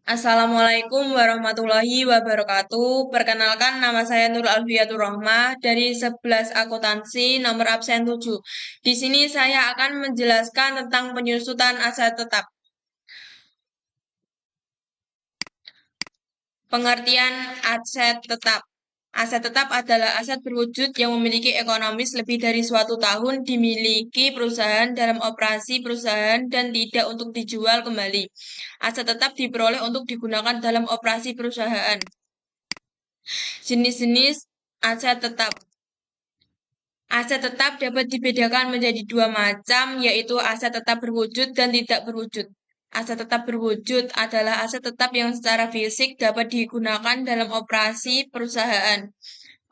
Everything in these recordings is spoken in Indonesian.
Assalamualaikum warahmatullahi wabarakatuh. Perkenalkan nama saya Nur Alfiatur Rohmah dari 11 akuntansi nomor absen 7. Di sini saya akan menjelaskan tentang penyusutan aset tetap. Pengertian aset tetap. Aset tetap adalah aset berwujud yang memiliki ekonomis lebih dari suatu tahun dimiliki perusahaan dalam operasi perusahaan dan tidak untuk dijual kembali. Aset tetap diperoleh untuk digunakan dalam operasi perusahaan. Jenis-jenis aset tetap. Aset tetap dapat dibedakan menjadi dua macam, yaitu aset tetap berwujud dan tidak berwujud. Aset tetap berwujud adalah aset tetap yang secara fisik dapat digunakan dalam operasi perusahaan.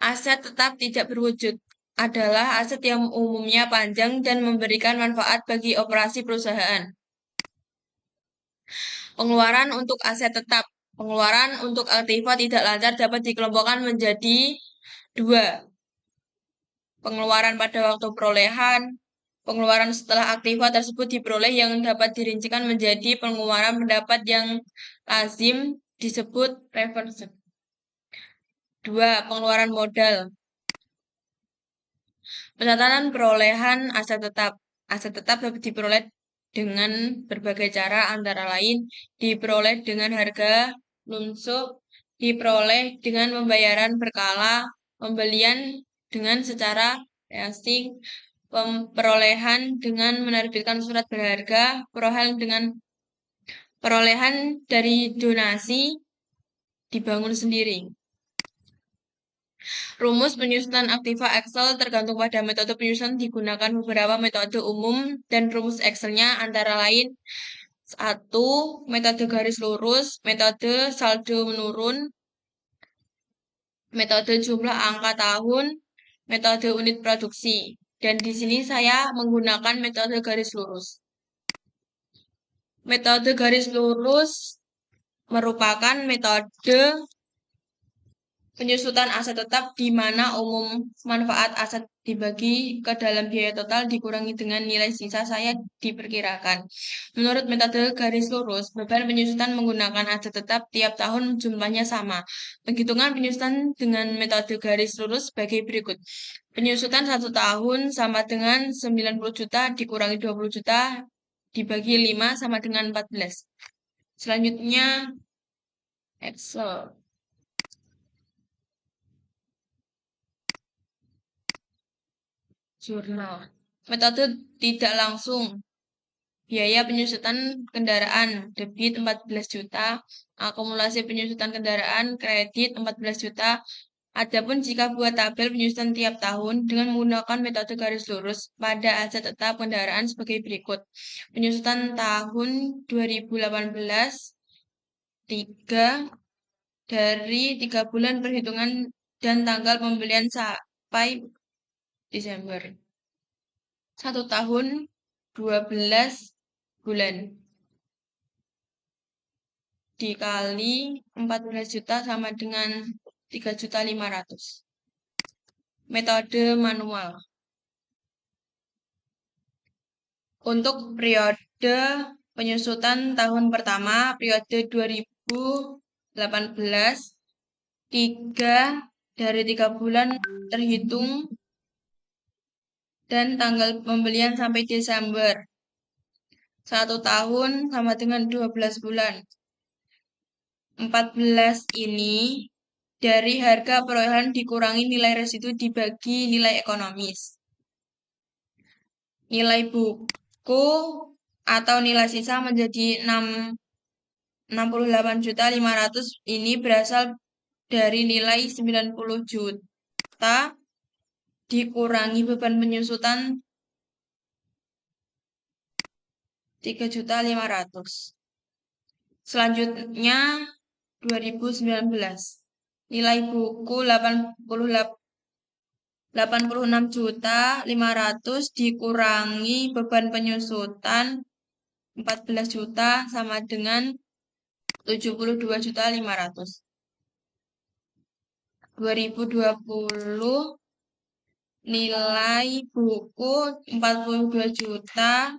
Aset tetap tidak berwujud adalah aset yang umumnya panjang dan memberikan manfaat bagi operasi perusahaan. Pengeluaran untuk aset tetap. Pengeluaran untuk aktiva tidak lancar dapat dikelompokkan menjadi dua. Pengeluaran pada waktu perolehan, pengeluaran setelah aktiva tersebut diperoleh yang dapat dirincikan menjadi pengeluaran pendapat yang lazim disebut reverse. 2. Pengeluaran modal. Pencatatan perolehan aset tetap. Aset tetap dapat diperoleh dengan berbagai cara, antara lain diperoleh dengan harga lunsuk, diperoleh dengan pembayaran berkala, pembelian dengan secara reasing, perolehan dengan menerbitkan surat berharga, perolehan dari donasi dibangun sendiri. Rumus penyusunan aktiva Excel tergantung pada metode penyusunan digunakan beberapa metode umum dan rumus Excelnya antara lain 1. Metode garis lurus, metode saldo menurun, metode jumlah angka tahun, metode unit produksi. Dan di sini saya menggunakan metode garis lurus. Metode garis lurus merupakan metode penyusutan aset tetap di mana umum manfaat aset dibagi ke dalam biaya total dikurangi dengan nilai sisa saya diperkirakan. Menurut metode garis lurus, beban penyusutan menggunakan aset tetap tiap tahun jumlahnya sama. Penghitungan penyusutan dengan metode garis lurus sebagai berikut. Penyusutan 1 tahun sama dengan 90 juta dikurangi 20 juta dibagi 5 sama dengan 14. Selanjutnya, Excel. Jurnal. Metode tidak langsung. Biaya penyusutan kendaraan debit 14 juta, akumulasi penyusutan kendaraan kredit 14 juta. Adapun jika buat tabel penyusutan tiap tahun dengan menggunakan metode garis lurus pada aset tetap kendaraan sebagai berikut. Penyusutan tahun 2018 3 dari 3 bulan perhitungan dan tanggal pembelian sampai Desember. 1 tahun 12 bulan dikali 14 juta sama dengan 3.500.000. Metode manual. Untuk periode penyusutan tahun pertama, periode 2018, 3 dari 3 bulan terhitung dan tanggal pembelian sampai Desember. 1 tahun sama dengan 12 bulan. 14 ini dari harga perolehan dikurangi nilai residu dibagi nilai ekonomis. Nilai buku atau nilai sisa menjadi 68.500 ini berasal dari nilai 90 juta dikurangi beban penyusutan 3.500. Selanjutnya 2019. Nilai buku 86.500 dikurangi beban penyusutan 14 juta sama dengan 72.500. 2020 nilai buku 42 juta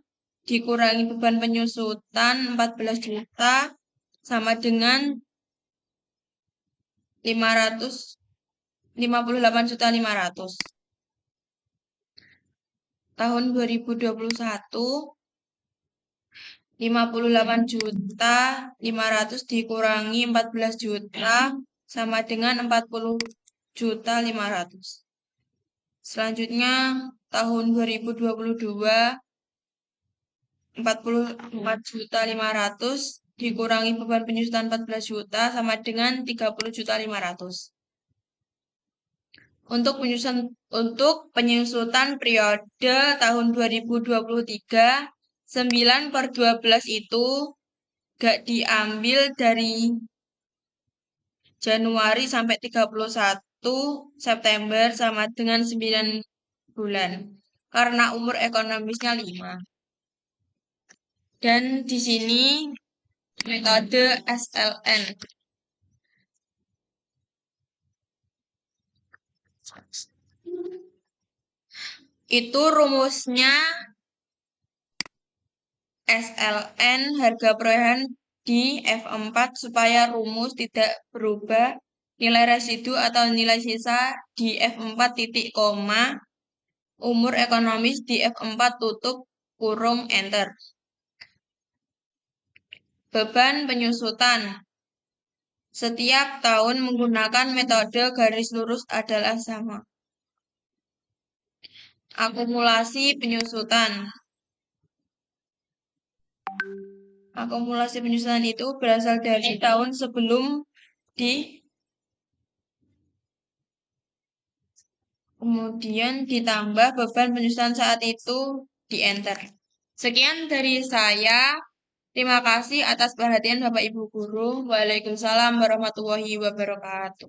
dikurangi beban penyusutan 14 juta sama dengan 58.500.000. Tahun 2021, 58.500.000 dikurangi 14 juta sama dengan 40.500.000. Selanjutnya, tahun 2022, 44.500.000 dikurangi beban penyusutan 14 juta sama dengan 30.500.000. Untuk penyusutan periode tahun 2023, 9/12 itu gak diambil dari Januari sampai 31 September sama dengan 9 bulan. Karena umur ekonomisnya 5. Dan di sini metode SLN. Itu rumusnya SLN harga perolehan di F4 supaya rumus tidak berubah. Nilai residu atau nilai sisa di F4 titik koma. Umur ekonomis di F4 tutup kurung enter. Beban penyusutan. Setiap tahun menggunakan metode garis lurus adalah sama. Akumulasi penyusutan. Akumulasi penyusutan itu berasal dari tahun sebelum kemudian ditambah beban penyusutan saat itu di enter. Sekian dari saya. Terima kasih atas perhatian Bapak Ibu Guru. Waalaikumsalam warahmatullahi wabarakatuh.